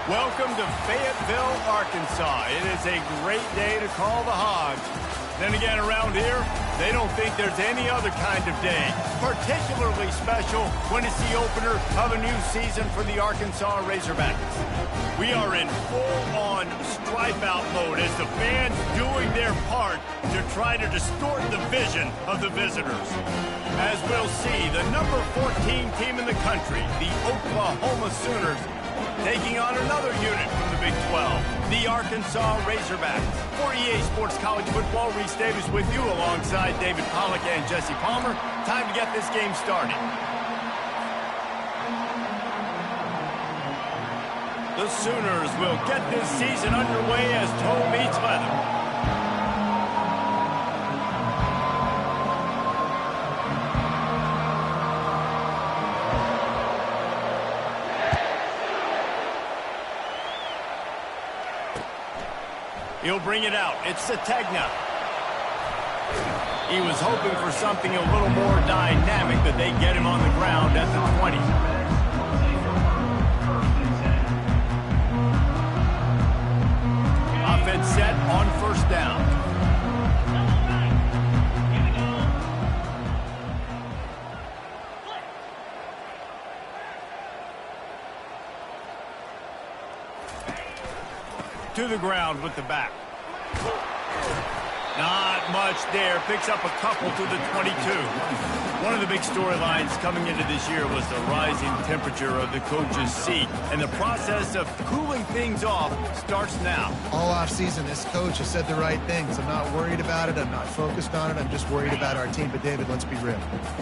Welcome to Fayetteville, Arkansas. It is a great day to call the Hogs. Then again, around here, they don't think there's any other kind of day. Particularly special when it's the opener of a new season for the Arkansas Razorbacks. We are in full-on stripe-out mode as the fans doing their part to try to distort the vision of the visitors. As we'll see, the number 14 team in the country, the Oklahoma Sooners, taking on another unit from the Big 12, the Arkansas Razorbacks. For EA Sports College Football, Reese Davis with you alongside David Pollack and Jesse Palmer. Time to get this game started. The Sooners will get this season underway as toe meets leather. He'll bring it out. It's Sategna. He was hoping for something a little more dynamic, but they get him on the ground at the 20. Offense set on first down. To the ground with the back. Not much there. Picks up a couple to the 22. One of the big storylines coming into this year was the rising temperature of the coach's seat. And the process of cooling things off starts now. All offseason, this coach has said the right things. I'm not worried about it. I'm not focused on it. I'm just worried about our team. But, David, let's be real.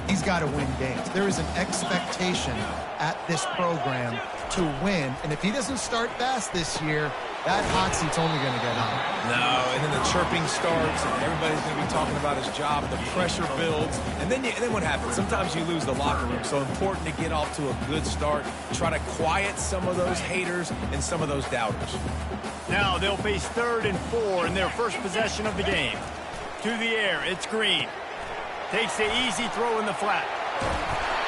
He's got to win games. There is an expectation at this program to win. And if he doesn't start fast this year, that hot seat's only going to get hot. No, and then the chirping starts, and everybody's going to be talking about his job, and the pressure builds. And then what happens? Sometimes you lose the locker room. So important to get off to a good start. Try to quiet some of those haters and some of those doubters. Now they'll face 3rd and 4 in their first possession of the game. To the air, it's Green. Takes the easy throw in the flat.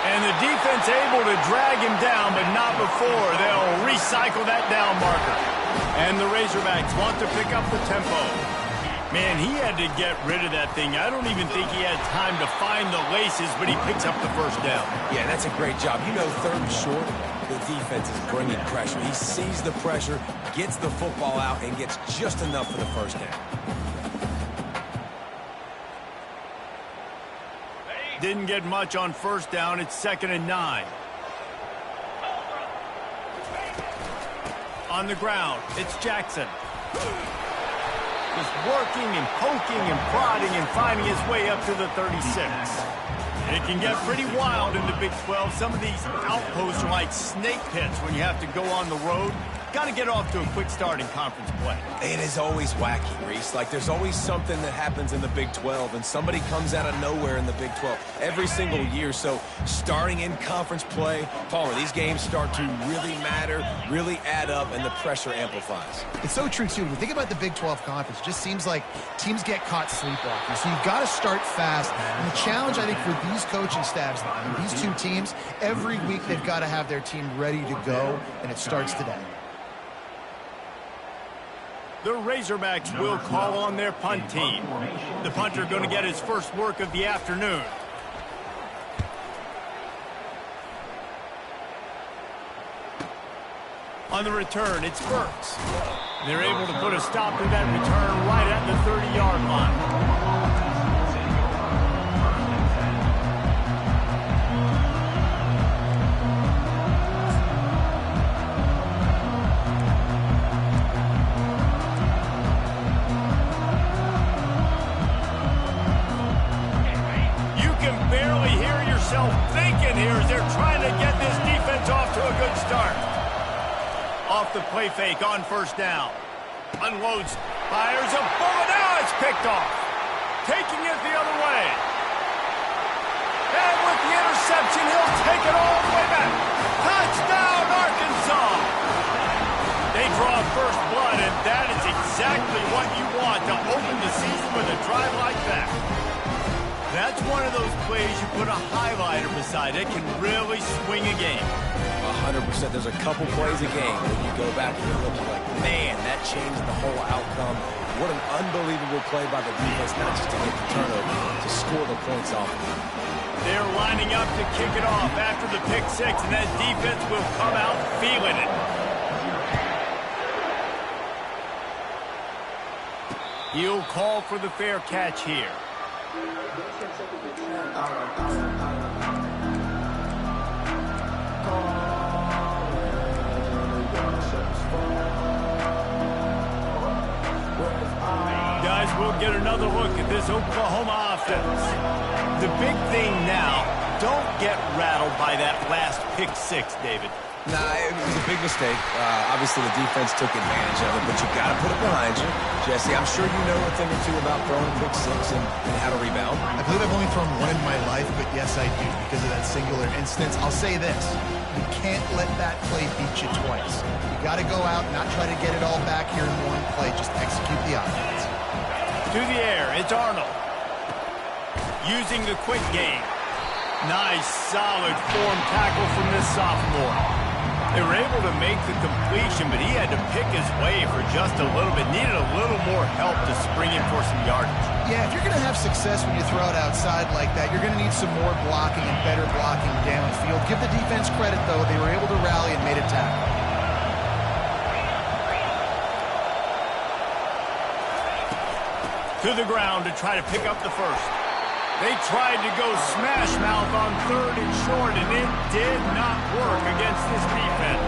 And the defense able to drag him down, but not before. They'll recycle that down marker. And the Razorbacks want to pick up the tempo. Man, he had to get rid of that thing. I don't even think he had time to find the laces, but he picks up the first down. Yeah, that's a great job. You know, 3rd and short, the defense is bringing pressure. He sees the pressure, gets the football out, and gets just enough for the first down. Didn't get much on first down. It's 2nd and 9. On the ground, it's Jackson. Just working and poking and prodding and finding his way up to the 36. It can get pretty wild in the Big 12. Some of these outposts are like snake pits when you have to go on the road. Got to get off to a quick start in conference play. It is always wacky, Reese. Like, there's always something that happens in the Big 12, and somebody comes out of nowhere in the Big 12 every single year. So, starting in conference play, Palmer, these games start to really matter, really add up, and the pressure amplifies. It's so true, too. When you think about the Big 12 conference, it just seems like teams get caught sleepwalking. So, you've got to start fast. And the challenge, I think, for these coaching staffs, these two teams, every week they've got to have their team ready to go, and it starts today. The Razorbacks will call on their punt team. The punter going to get his first work of the afternoon. On the return, it's Burks. They're able to put a stop to that return right at the 30-yard line. Thinking here as they're trying to get this defense off to a good start. Off the play fake on first down. Unloads, fires a bullet. Now it's picked off. Taking it the other way. And with the interception, he'll take it all the way back. Touchdown, Arkansas. They draw first blood, and that is exactly what you want to open the season with a drive like that. That's one of those plays you put a highlighter beside. It can really swing a game. A 100%. There's a couple plays a game when you go back and you look like, man, that changed the whole outcome. What an unbelievable play by the defense, not just to get the turnover, to score the points off. They're lining up to kick it off after the pick six, and that defense will come out feeling it. He'll call for the fair catch here. Guys, we'll get another look at this Oklahoma offense. The big thing now, don't get rattled by that last pick six, David. Nah, it was a big mistake. Obviously, the defense took advantage of it, but you got to put it behind you. Jesse, I'm sure you know a thing or two about throwing pick six and how to rebound. I believe I've only thrown one in my life, but yes, I do because of that singular instance. I'll say this. You can't let that play beat you twice. You got to go out, not try to get it all back here in one play. Just execute the offense. To the air, it's Arnold. Using the quick game. Nice, solid form tackle from this sophomore. They were able to make the completion, but he had to pick his way for just a little bit. Needed a little more help to spring in for some yardage. Yeah, if you're going to have success when you throw it outside like that, you're going to need some more blocking and better blocking downfield. Give the defense credit, though. They were able to rally and made a tackle. To the ground to try to pick up the first. They tried to go smash mouth on third and short, and it did not work against this defense.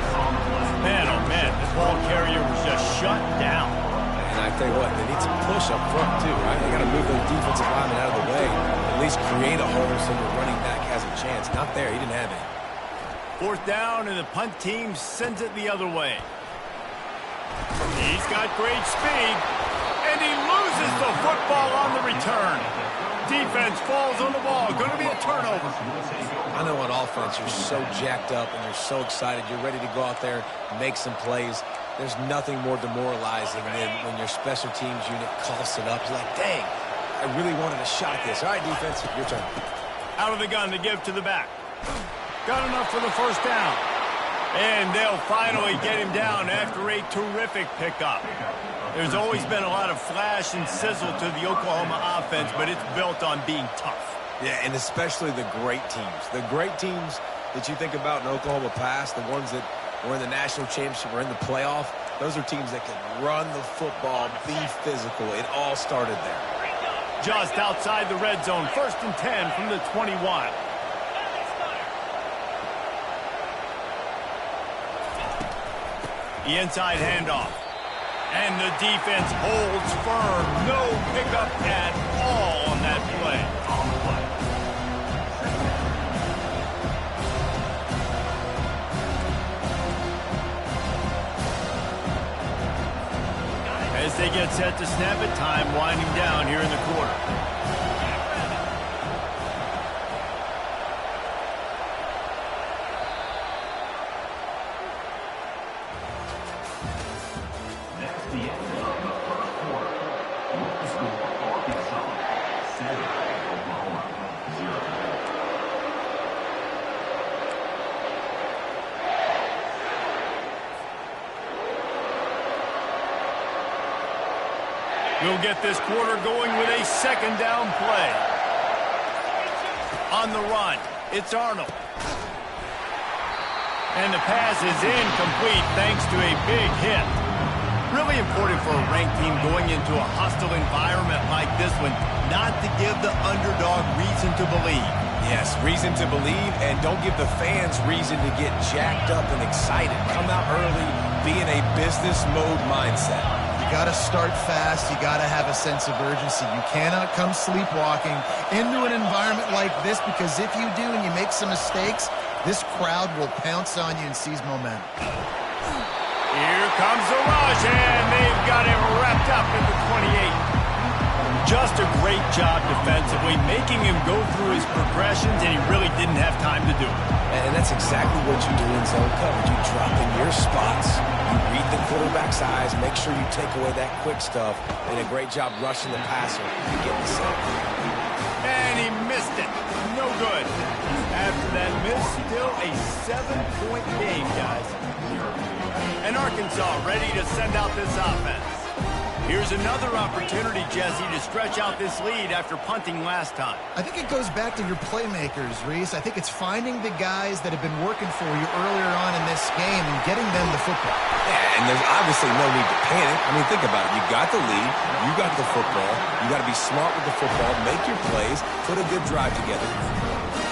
Man, oh man, this ball carrier was just shut down. And I tell you what, they need some push up front too, right? They got to move those defensive linemen out of the way, at least create a hole so the running back has a chance. Not there, he didn't have any. Fourth down, and the punt team sends it the other way. He's got great speed, and he loses the football on the return. Defense falls on the ball. Going to be a turnover. I know on offense you're so jacked up and you're so excited. You're ready to go out there and make some plays. There's nothing more demoralizing than when your special teams unit coughs it up. You're like, dang, I really wanted a shot at this. All right, defense, your turn. Out of the gun to give to the back. Got enough for the first down. And they'll finally get him down after a terrific pickup. There's always been a lot of flash and sizzle to the Oklahoma offense, but it's built on being tough. Yeah, and especially the great teams. The great teams that you think about in Oklahoma past, the ones that were in the national championship or in the playoff, those are teams that can run the football, be physical. It all started there. Just outside the red zone, 1st and 10 from the 21. The inside handoff. And the defense holds firm. No pickup at all on that play. As they get set to snap it, time winding down here in the quarter. We'll get this quarter going with a 2nd down play. On the run, it's Arnold. And the pass is incomplete thanks to a big hit. Really important for a ranked team going into a hostile environment like this one, not to give the underdog reason to believe. Yes, reason to believe, and don't give the fans reason to get jacked up and excited. Come out early, be in a business mode mindset. You got to start fast. You got to have a sense of urgency. You cannot come sleepwalking into an environment like this, because if you do and you make some mistakes, this crowd will pounce on you and seize momentum. Here comes the rush, and they've got him wrapped up in the 28. Just a great job defensively, making him go through his progressions, and he really didn't have time to do it. And that's exactly what you do in zone coverage. You drop in your spots, you read the quarterback's eyes, make sure you take away that quick stuff, and a great job rushing the passer and getting the sack. And he missed it. No good. After that miss, is still a 7-point game, guys. And Arkansas ready to send out this offense. Here's another opportunity, Jesse, to stretch out this lead after punting last time. I think it goes back to your playmakers, Reese. I think it's finding the guys that have been working for you earlier on in this game and getting them the football. Yeah, and there's obviously no need to panic. I mean, think about it. You got the lead. You got the football. You got to be smart with the football, make your plays, put a good drive together.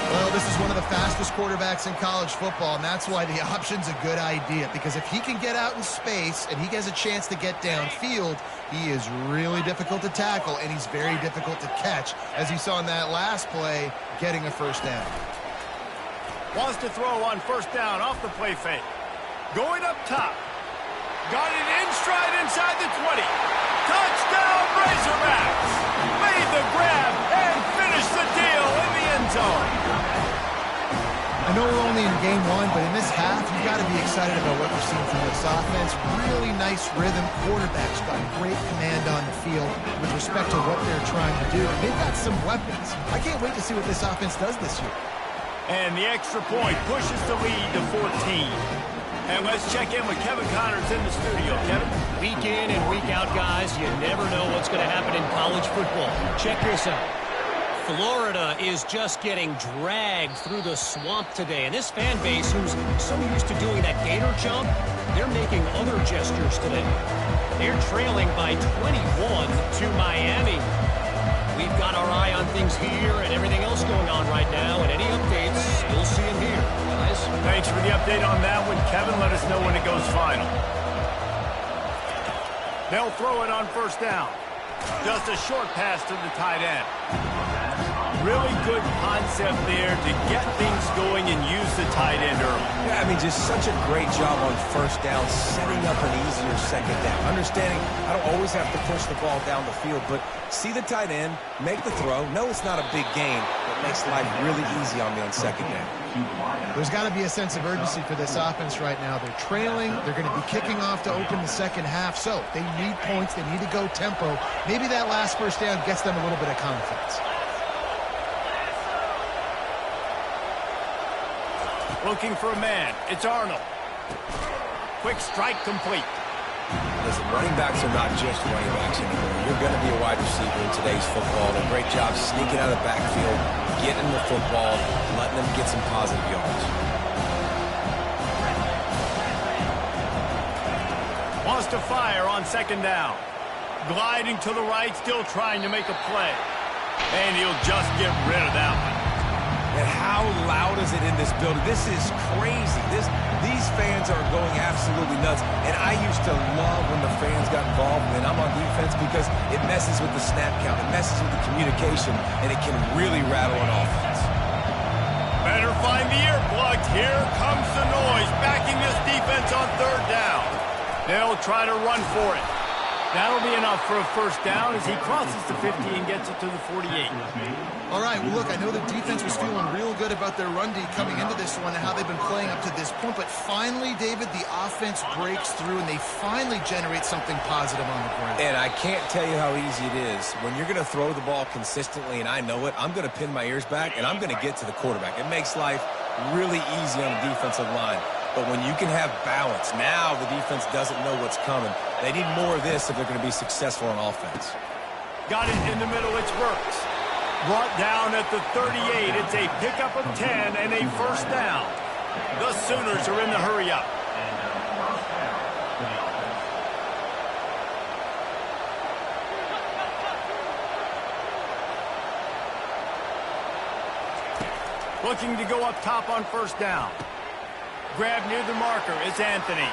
Well, this is one of the fastest quarterbacks in college football, and that's why the option's a good idea. Because if he can get out in space and he has a chance to get downfield, he is really difficult to tackle, and he's very difficult to catch, as you saw in that last play, getting a first down. Wants to throw on first down off the play fake. Going up top. Got it in stride inside the 20. Touchdown, Razorbacks! Made the grab and finished the deal in the end zone. I know we're only in game one, but in this half, you've got to be excited about what you're seeing from this offense. Really nice rhythm. Quarterback's got great command on the field with respect to what they're trying to do. They've got some weapons. I can't wait to see what this offense does this year. And the extra point pushes the lead to 14. And let's check in with Kevin Connors in the studio. Kevin? Week in and week out, guys, you never know what's going to happen in college football. Check this out. Florida is just getting dragged through the swamp today. And this fan base, who's so used to doing that gator jump, they're making other gestures today. They're trailing by 21 to Miami. We've got our eye on things here and everything else going on right now. And any updates, you'll see them here, guys. Thanks for the update on that one, Kevin. Let us know when it goes final. They'll throw it on first down. Just a short pass to the tight end. Really good concept there to get things going and use the tight end early. Yeah, I mean, just such a great job on first down, setting up an easier second down. Understanding I don't always have to push the ball down the field, but see the tight end, make the throw. No, it's not a big gain, but makes life really easy on me on second down. There's got to be a sense of urgency for this offense right now. They're trailing. They're going to be kicking off to open the second half, so they need points. They need to go tempo. Maybe that last first down gets them a little bit of confidence. Looking for a man. It's Arnold. Quick strike complete. Listen, running backs are not just running backs anymore. You're going to be a wide receiver in today's football. A great job sneaking out of the backfield, getting the football, letting them get some positive yards. Wants to fire on second down. Gliding to the right, still trying to make a play. And he'll just get rid of that one. And how loud is it in this building? This is crazy. These fans are going absolutely nuts. And I used to love when the fans got involved when I'm on defense because it messes with the snap count. It messes with the communication, and it can really rattle an offense. Better find the earplugs. Here comes the noise, backing this defense on third down. They'll try to run for it. That'll be enough for a first down as he crosses the 50 and gets it to the 48. All right, well, look, I know the defense was feeling real good about their run D coming into this one and how they've been playing up to this point, but finally, David, the offense breaks through and they finally generate something positive on the ground. And I can't tell you how easy it is. When you're going to throw the ball consistently, and I know it, I'm going to pin my ears back, and I'm going to get to the quarterback. It makes life really easy on the defensive line. But when you can have balance, now the defense doesn't know what's coming. They need more of this if they're going to be successful on offense. Got it in the middle, it's Burks. Brought down at the 38. It's a pickup of 10 and a first down. The Sooners are in the hurry-up. Looking to go up top on first down. Grab near the marker. It's Anthony.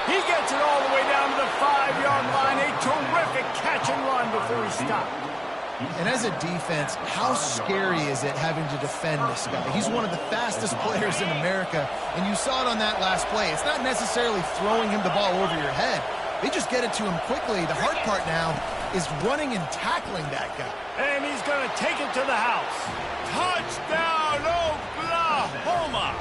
He gets it all the way down to the 5-yard line. A terrific catch and run before he stopped. And as a defense, how scary is it having to defend this guy? He's one of the fastest players in America, and you saw it on that last play. It's not necessarily throwing him the ball over your head. They just get it to him quickly. The hard part now is running and tackling that guy. And he's going to take it to the house. Touchdown, Oklahoma!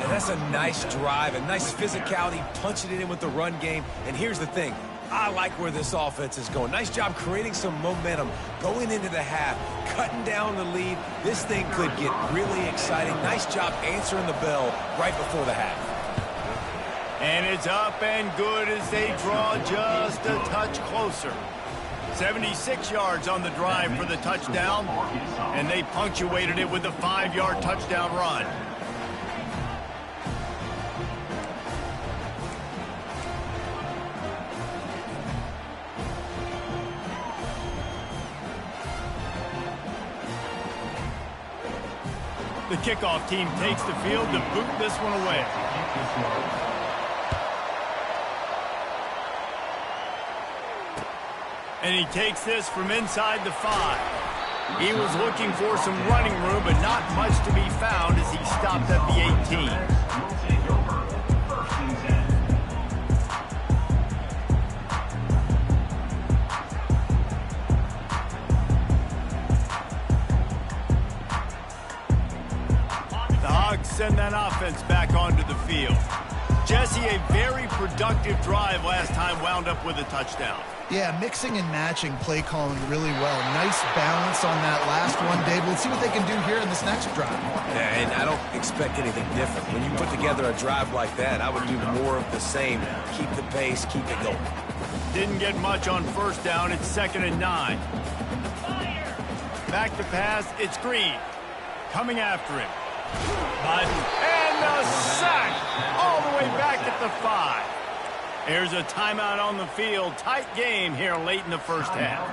And that's a nice drive, a nice physicality, punching it in with the run game. And here's the thing, I like where this offense is going. Nice job creating some momentum going into the half, cutting down the lead. This thing could get really exciting. Nice job answering the bell right before the half. And it's up and good as they draw just a touch closer. 76 yards on the drive for the touchdown, and they punctuated it with a 5-yard touchdown run. The kickoff team takes the field to boot this one away. And he takes this from inside the 5. He was looking for some running room, but not much to be found as he stopped at the 18. The Hogs send that offense back onto the field. Jesse, a very productive drive last time wound up with a touchdown. Yeah, mixing and matching play calling really well. Nice balance on that last one, Dave. Let's see what they can do here in this next drive. Yeah, and I don't expect anything different. When you put together a drive like that, I would do more of the same. Keep the pace, keep it going. Didn't get much on first down. It's 2nd and 9. Back to pass. It's Green. Coming after him. And the sack all the way back at the 5. There's a timeout on the field. Tight game here late in the first half.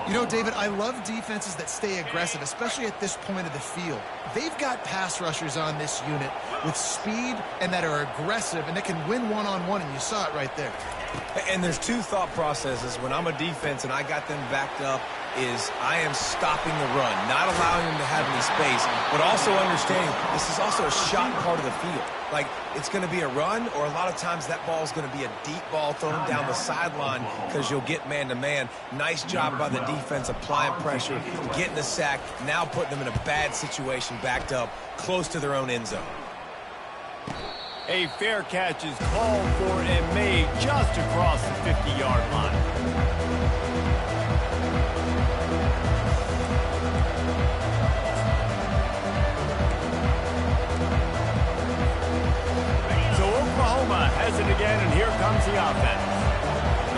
You know, David, I love defenses that stay aggressive, especially at this point of the field. They've got pass rushers on this unit with speed and that are aggressive and that can win one-on-one, and you saw it right there. And there's two thought processes. When I'm a defense and I got them backed up, is I am stopping the run, not allowing them to have any space, but also understanding this is also a shot part of the field. Like, it's going to be a run, or a lot of times that ball is going to be a deep ball thrown down the sideline because you'll get man-to-man. Nice job by the defense applying pressure, getting the sack, now putting them in a bad situation backed up close to their own end zone. A fair catch is called for and made just across the 50-yard line. Oklahoma has it again, and here comes the offense.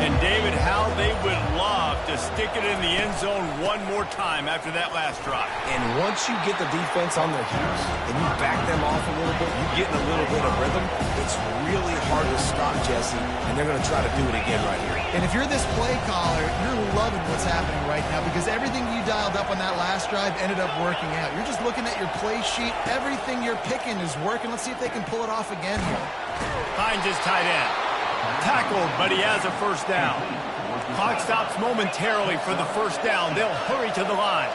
And David, how they would love to stick it in the end zone one more time after that last drive. And once you get the defense on their heels and you back them off a little bit, you get in a little bit of rhythm, it's really hard to stop, Jesse, and they're going to try to do it again right here. And if you're this play caller, you're loving what's happening right now because everything you dialed up on that last drive ended up working out. You're just looking at your play sheet. Everything you're picking is working. Let's see if they can pull it off again here. Finds his tight end. Tackled, but he has a first down. Clock stops momentarily for the first down. They'll hurry to the line.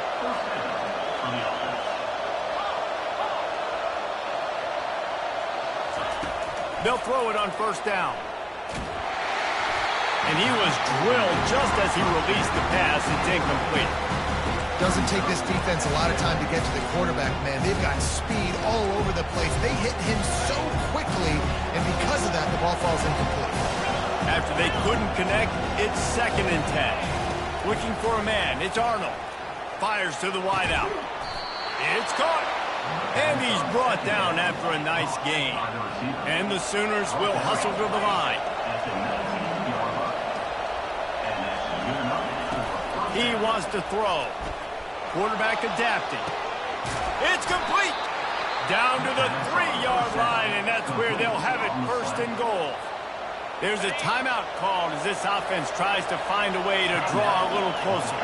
They'll throw it on first down. And he was drilled just as he released the pass. It's incomplete. Doesn't take this defense a lot of time to get to the quarterback, man. They've got speed all over the place. They hit him so quickly, and because of that, the ball falls incomplete. After they couldn't connect, it's 2nd and 10. Looking for a man. It's Arnold. Fires to the wideout. It's caught. And he's brought down after a nice gain. And the Sooners will hustle to the line. He wants to throw. Quarterback adapting. It's complete. Down to the 3-yard line, and that's where they'll have it 1st and goal. There's a timeout called as this offense tries to find a way to draw a little closer.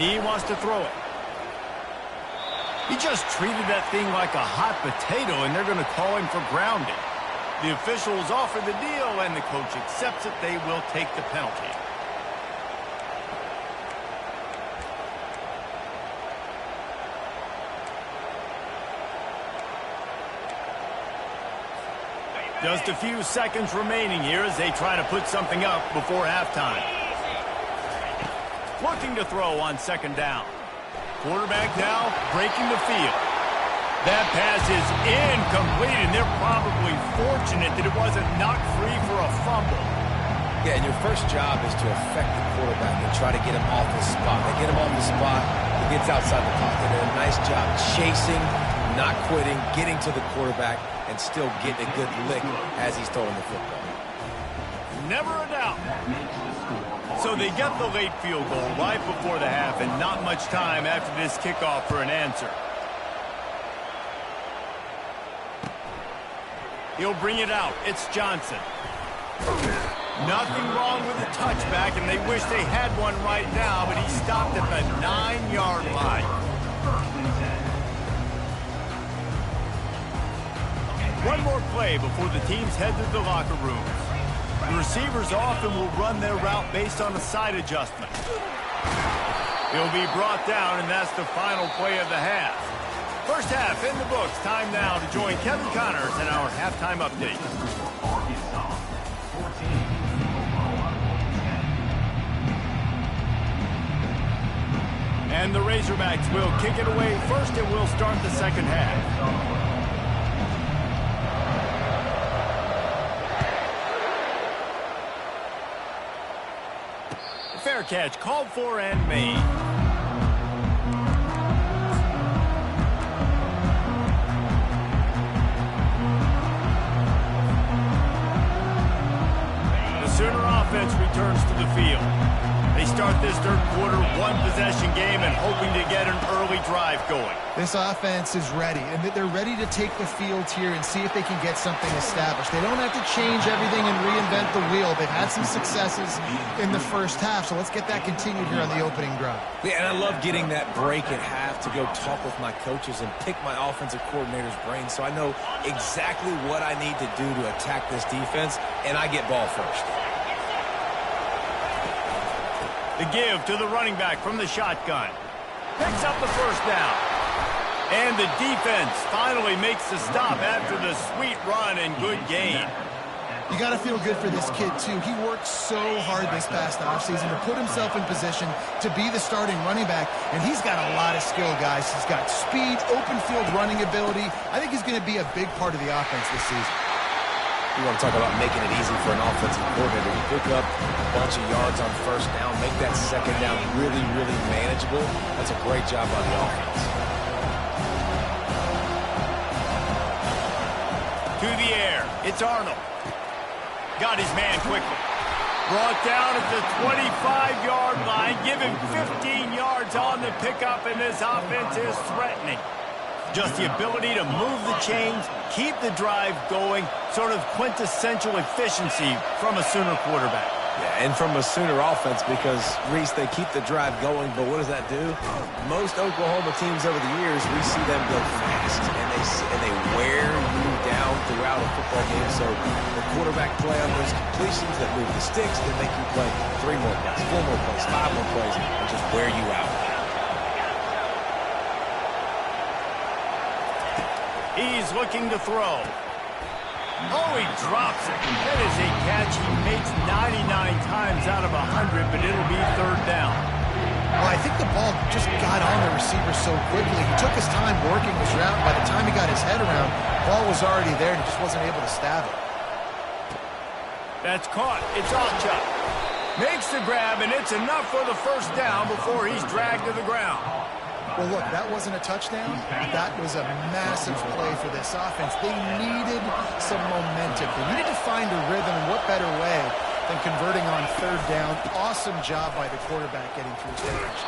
He wants to throw it. He just treated that thing like a hot potato, and they're going to call him for grounding. The officials offer the deal, and the coach accepts it. They will take the penalty. Just a few seconds remaining here as they try to put something up before halftime. Looking to throw on 2nd down. Quarterback now breaking the field. That pass is incomplete, and they're probably fortunate that it wasn't knocked free for a fumble. Yeah, and your first job is to affect the quarterback and try to get him off the spot. They get him off the spot, he gets outside the pocket. They did a nice job chasing, not quitting, getting to the quarterback, and still getting a good lick as he's throwing the football. Never a doubt. So they get the late field goal right before the half, and not much time after this kickoff for an answer. He'll bring it out. It's Johnson. Nothing wrong with the touchback, and they wish they had one right now, but he stopped at the 9-yard line. One more play before the teams head to the locker rooms. The receivers often will run their route based on a side adjustment. He'll be brought down, and that's the final play of the half. First half in the books. Time now to join Kevin Connors in our halftime update. And the Razorbacks will kick it away first, and we'll start the second half. Fair catch called for and made. The Sooner offense returns to the field. They start this third quarter one-possession game and hoping to get an early drive going. This offense is ready, and they're ready to take the field here and see if they can get something established. They don't have to change everything and reinvent the wheel. They've had some successes in the first half, so let's get that continued here on the opening drive. Yeah, and I love getting that break at half to go talk with my coaches and pick my offensive coordinator's brain so I know exactly what I need to do to attack this defense, and I get ball first. The give to the running back from the shotgun. Picks up the first down. And the defense finally makes the stop after the sweet run and good gain. You got to feel good for this kid, too. He worked so hard this past offseason to put himself in position to be the starting running back, and he's got a lot of skill, guys. He's got speed, open field running ability. I think he's going to be a big part of the offense this season. You want to talk about making it easy for an offensive coordinator. You pick up a bunch of yards on first down, make that second down really, really manageable. That's a great job by the offense. To the air, it's Arnold. Got his man quickly. Brought down at the 25-yard line. Give him 15 yards on the pickup, and this offense is threatening. Just the ability to move the chains, keep the drive going, sort of quintessential efficiency from a Sooner quarterback. Yeah, and from a Sooner offense because, Reese, they keep the drive going, but what does that do? Most Oklahoma teams over the years, we see them go fast, and they wear you down throughout a football game. So the quarterback play on those completions that move the sticks, they make you play 3 more plays, 4 more plays, 5 more plays, and just wear you out. He's looking to throw. Oh, he drops it. That is a catch he makes 99 times out of 100, but it'll be third down. Well, I think the ball just got on the receiver so quickly. He took his time working his route. By the time he got his head around, the ball was already there, and he just wasn't able to stab it. That's caught. It's Alchuk. Makes the grab, and it's enough for the first down before he's dragged to the ground. Well, look, that wasn't a touchdown. That was a massive play for this offense. They needed some momentum. They needed to find a rhythm, and what better way than converting on third down. Awesome job by the quarterback getting through his protection.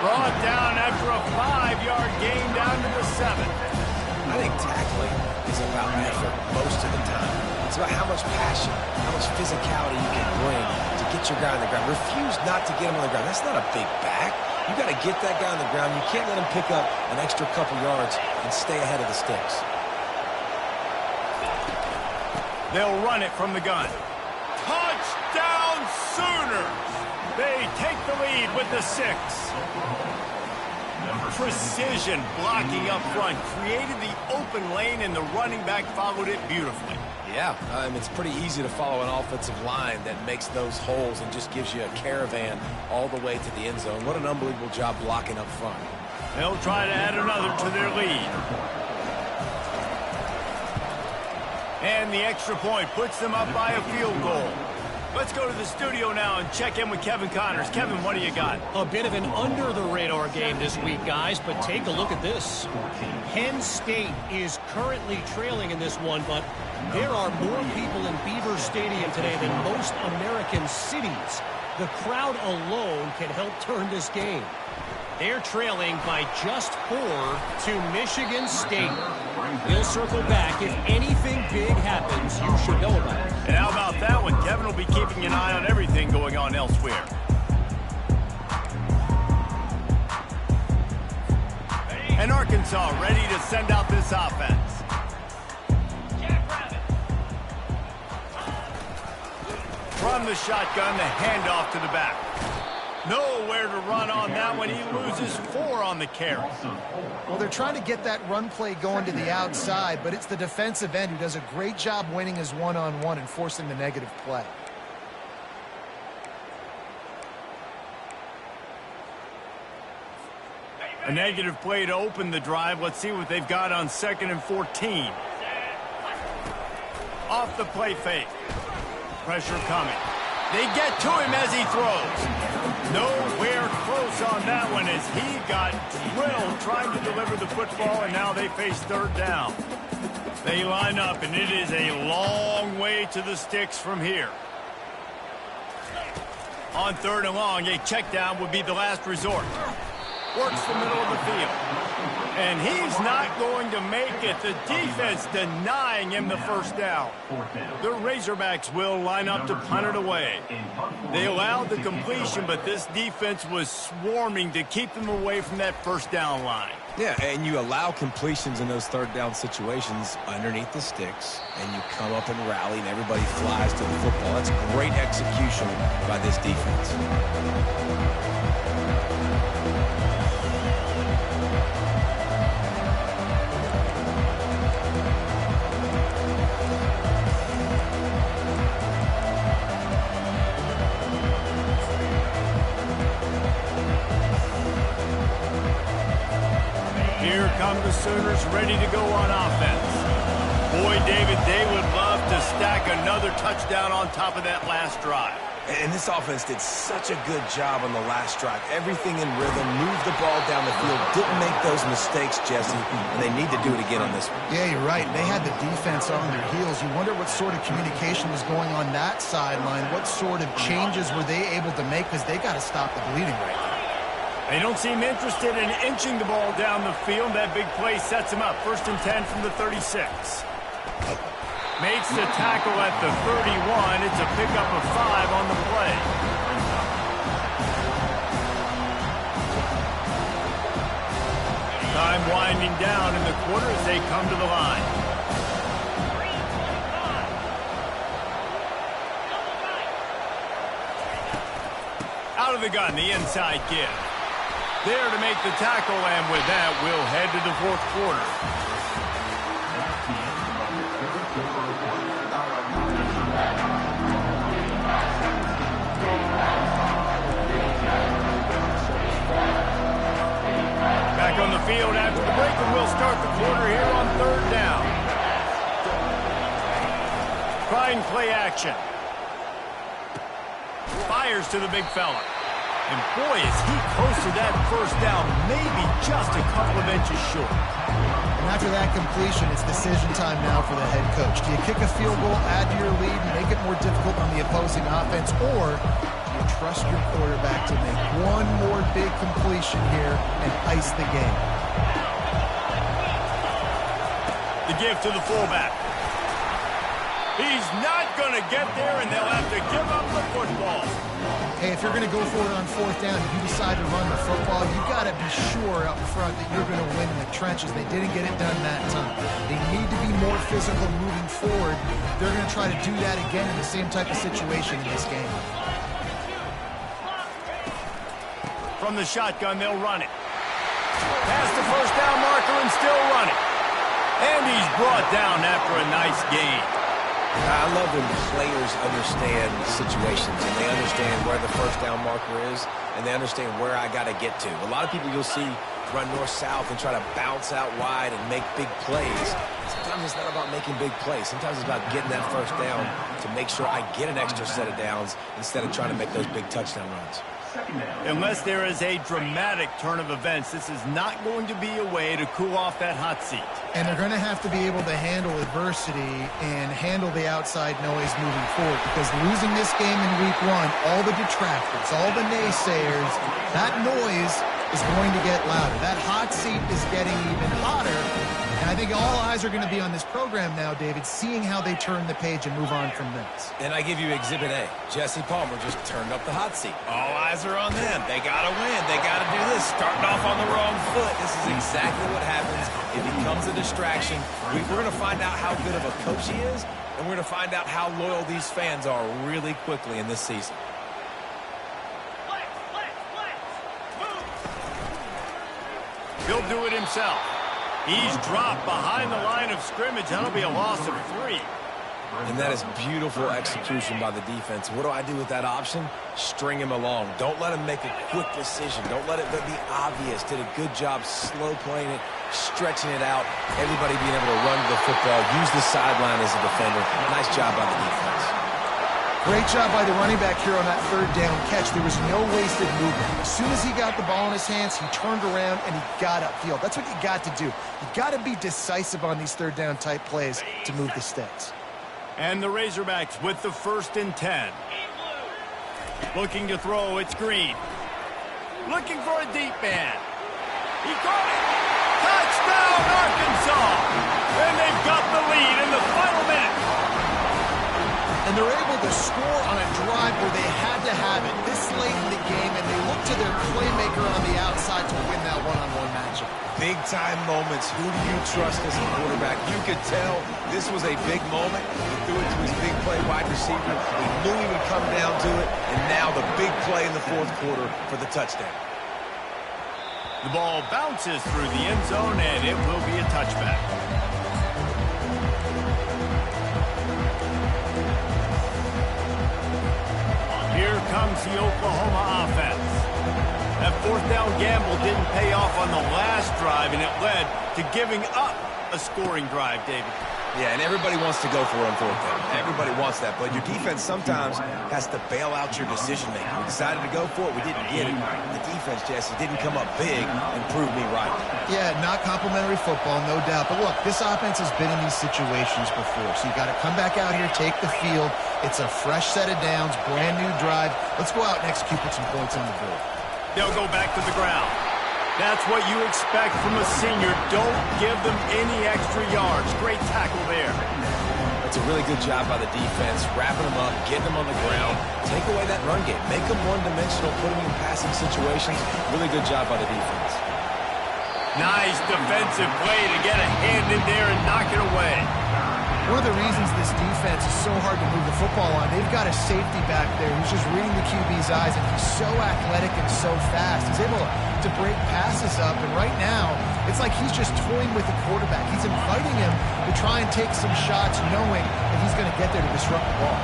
Brought down after a 5-yard gain down to the 7. I think tackling is about effort most of the time. It's about how much passion, how much physicality you can bring to get your guy on the ground. Refuse not to get him on the ground. That's not a big back. You got to get that guy on the ground. You can't let him pick up an extra couple yards and stay ahead of the sticks. They'll run it from the gun. Touchdown Sooners! They take the lead with the 6. Precision blocking up front created the open lane, and the running back followed it beautifully. Yeah, it's pretty easy to follow an offensive line that makes those holes and just gives you a caravan all the way to the end zone. What an unbelievable job blocking up front. They'll try to add another to their lead. And the extra point puts them up by a field goal. Let's go to the studio now and check in with Kevin Connors. Kevin, what do you got? A bit of an under-the-radar game this week, guys, but take a look at this. Penn State is currently trailing in this one, but there are more people in Beaver Stadium today than most American cities. The crowd alone can help turn this game. They're trailing by just 4 to Michigan State. We'll circle back. If anything big happens, you should know about it. And how about that one? Kevin will be keeping an eye on everything going on elsewhere. And Arkansas ready to send out this offense. From the shotgun, the handoff to the back. Nowhere to run on that one. He loses 4 on the carry. Well, they're trying to get that run play going to the outside, but it's the defensive end who does a great job winning his one-on-one and forcing the negative play. A negative play to open the drive. Let's see what they've got on 2nd and 14. Off the play fake. Pressure coming. They get to him as he throws. Nowhere close on that one as he got drilled trying to deliver the football, and now they face 3rd down. They line up, and it is a long way to the sticks from here. On 3rd and long, a check down would be the last resort. Works the middle of the field. And he's not going to make it. The defense denying him the 1st down. The Razorbacks will line up to punt it away. They allowed the completion, but this defense was swarming to keep them away from that 1st down line. Yeah, and you allow completions in those 3rd down situations underneath the sticks, and you come up and rally, and everybody flies to the football. That's great execution by this defense. Here come the Sooners ready to go on offense. Boy, David, they would love to stack another touchdown on top of that last drive. And this offense did such a good job on the last drive. Everything in rhythm, moved the ball down the field, didn't make those mistakes, Jesse, and they need to do it again on this one. Yeah, you're right. They had the defense on their heels. You wonder what sort of communication was going on that sideline. What sort of changes were they able to make, because they got to stop the bleeding right now. They don't seem interested in inching the ball down the field. That big play sets him up. 1st and 10 from the 36. Makes the tackle at the 31. It's a pickup of 5 on the play. Time winding down in the quarter as they come to the line. Out of the gun, the inside give. There to make the tackle, and with that, we'll head to the 4th quarter. Back on the field after the break, and we'll start the quarter here on 3rd down. Trying play action. Fires to the big fella. And boy, is he close to that 1st down, maybe just a couple of inches short. And after that completion, it's decision time now for the head coach. Do you kick a field goal, add to your lead, and make it more difficult on the opposing offense, or do you trust your quarterback to make one more big completion here and ice the game? The give to the fullback. He's not going to get there, and they'll have to give up the football. Hey, if you're going to go for it on 4th down, if you decide to run the football, you've got to be sure up front that you're going to win in the trenches. They didn't get it done that time. They need to be more physical moving forward. They're going to try to do that again in the same type of situation in this game. From the shotgun, they'll run it. Past the 1st down marker and still running. And he's brought down after a nice gain. I love when players understand situations and they understand where the 1st down marker is and they understand where I got to get to. A lot of people you'll see run north-south and try to bounce out wide and make big plays. Sometimes it's not about making big plays. Sometimes it's about getting that first down to make sure I get an extra set of downs instead of trying to make those big touchdown runs. Unless there is a dramatic turn of events, this is not going to be a way to cool off that hot seat. And they're going to have to be able to handle adversity and handle the outside noise moving forward, because losing this game in week 1, all the detractors, all the naysayers, that noise is going to get louder. That hot seat is getting even hotter. And I think all eyes are going to be on this program now, David, seeing how they turn the page and move on from this. And I give you Exhibit A. Jesse Palmer just turned up the hot seat. All eyes are on them. They got to win. They got to do this. Starting off on the wrong foot. This is exactly what happens. It becomes a distraction. We're going to find out how good of a coach he is, and we're going to find out how loyal these fans are really quickly in this season. He'll do it himself. He's dropped behind the line of scrimmage. That'll be a loss of 3. And that is beautiful execution by the defense. What do I do with that option? String him along. Don't let him make a quick decision. Don't let it be obvious. Did a good job slow playing it, stretching it out. Everybody being able to run the football, use the sideline as a defender. Nice job by the defense. Great job by the running back here on that third down catch. There was no wasted movement. As soon as he got the ball in his hands, he turned around and he got upfield. That's what you got to do. You got to be decisive on these third down type plays to move the sticks. And the Razorbacks with the 1st and 10. Looking to throw, it's Green. Looking for a deep man. He caught it. Touchdown, Arkansas! And they've got the lead in the final minute. And they're able to score on a drive where they had to have it this late in the game, and they look to their playmaker on the outside to win that one-on-one matchup. Big-time moments. Who do you trust as a quarterback? You could tell this was a big moment. He threw it to his big play wide receiver. He knew he would come down to it, and now the big play in the 4th quarter for the touchdown. The ball bounces through the end zone, and it will be a touchback. Here comes the Oklahoma offense. That 4th down gamble didn't pay off on the last drive, and it led to giving up a scoring drive, David. Yeah, and everybody wants to go for it on 4th down. Everybody wants that, but your defense sometimes has to bail out your decision-making. We decided to go for it. We didn't get it. The defense, Jesse, didn't come up big and prove me right. Yeah, not complimentary football, no doubt. But look, this offense has been in these situations before, so you got to come back out here, take the field. It's a fresh set of downs, brand new drive. Let's go out and execute with some points on the board. They'll go back to the ground. That's what you expect from a senior. Don't give them any extra yards. Great tackle there. It's a really good job by the defense, wrapping them up, getting them on the ground. Take away that run game. Make them one-dimensional, put them in passing situations. Really good job by the defense. Nice defensive play to get a hand in there and knock it away. One of the reasons this defense is so hard to move the football on, they've got a safety back there who's just reading the QB's eyes, and he's so athletic and so fast. He's able to break passes up, and right now, it's like he's just toying with the quarterback. He's inviting him to try and take some shots, knowing that he's going to get there to disrupt the ball.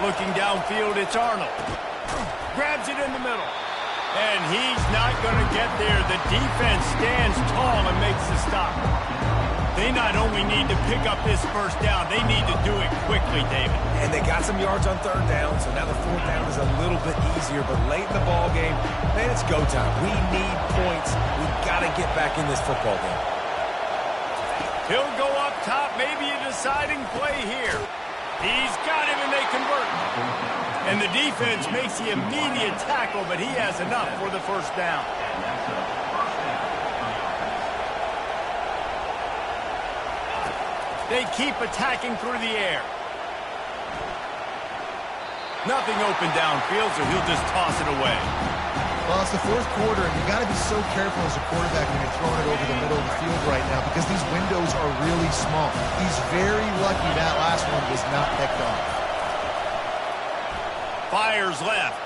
Looking downfield, it's Arnold. Grabs it in the middle. And he's not going to get there. The defense stands tall and makes the stop. They not only need to pick up this 1st down, they need to do it quickly, David. And they got some yards on 3rd down, so now the 4th down is a little bit easier. But late in the ball game, man, it's go time. We need points. We've got to get back in this football game. He'll go up top, maybe a deciding play here. He's got him, and they convert. And the defense makes the immediate tackle, but he has enough for the 1st down. They keep attacking through the air. Nothing open downfield, so he'll just toss it away. Well, it's the 4th quarter, and you got to be so careful as a quarterback when you're throwing it over the middle of the field right now, because these windows are really small. He's very lucky that last one was not picked off. Fires left.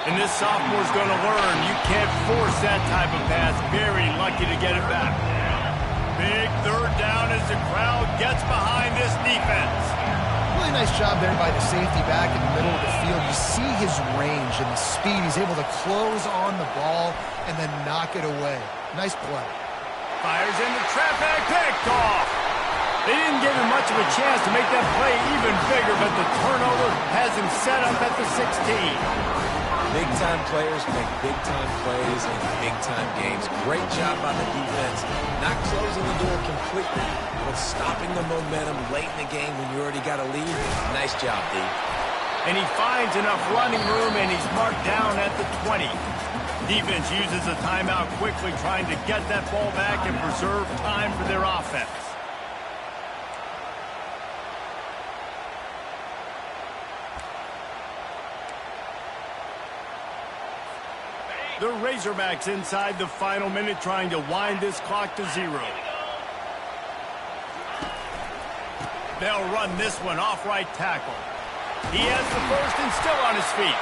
And this sophomore's going to learn you can't force that type of pass. Very lucky to get it back. Big 3rd down as the crowd gets behind this defense. Really nice job there by the safety back in the middle of the field. You his range and the speed. He's able to close on the ball and then knock it away. Nice play. Fires into traffic, picked off. They didn't give him much of a chance to make that play even bigger, but the turnover has him set up at the 16. Big-time players make big-time plays in big-time games. Great job by the defense. Not closing the door completely, but stopping the momentum late in the game when you already got a lead. Nice job, D. And he finds enough running room, and he's marked down at the 20. Defense uses a timeout quickly, trying to get that ball back and preserve time for their offense. The Razorbacks inside the final minute, trying to wind this clock to 0. They'll run this one off right tackle. He has the first and still on his feet.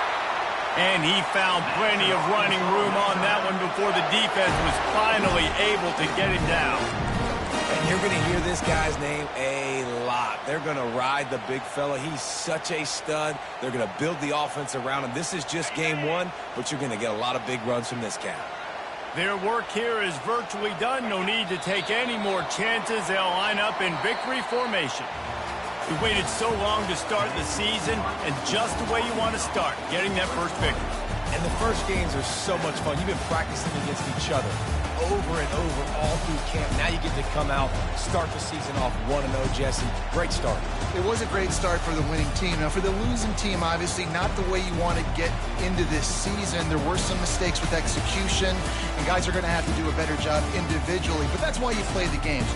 And he found plenty of running room on that one before the defense was finally able to get him down. And you're going to hear this guy's name a lot. They're going to ride the big fella. He's such a stud. They're going to build the offense around him. This is just game one, but you're going to get a lot of big runs from this cat. Their work here is virtually done. No need to take any more chances. They'll line up in victory formation. We waited so long to start the season, and just the way you want to start, getting that first victory. And the first games are so much fun. You've been practicing against each other over and over all through camp. Now you get to come out, start the season off 1-0, Jesse. Great start. It was a great start for the winning team. Now, for the losing team, obviously not the way you want to get into this season. There were some mistakes with execution, and guys are going to have to do a better job individually, but that's why you play the games.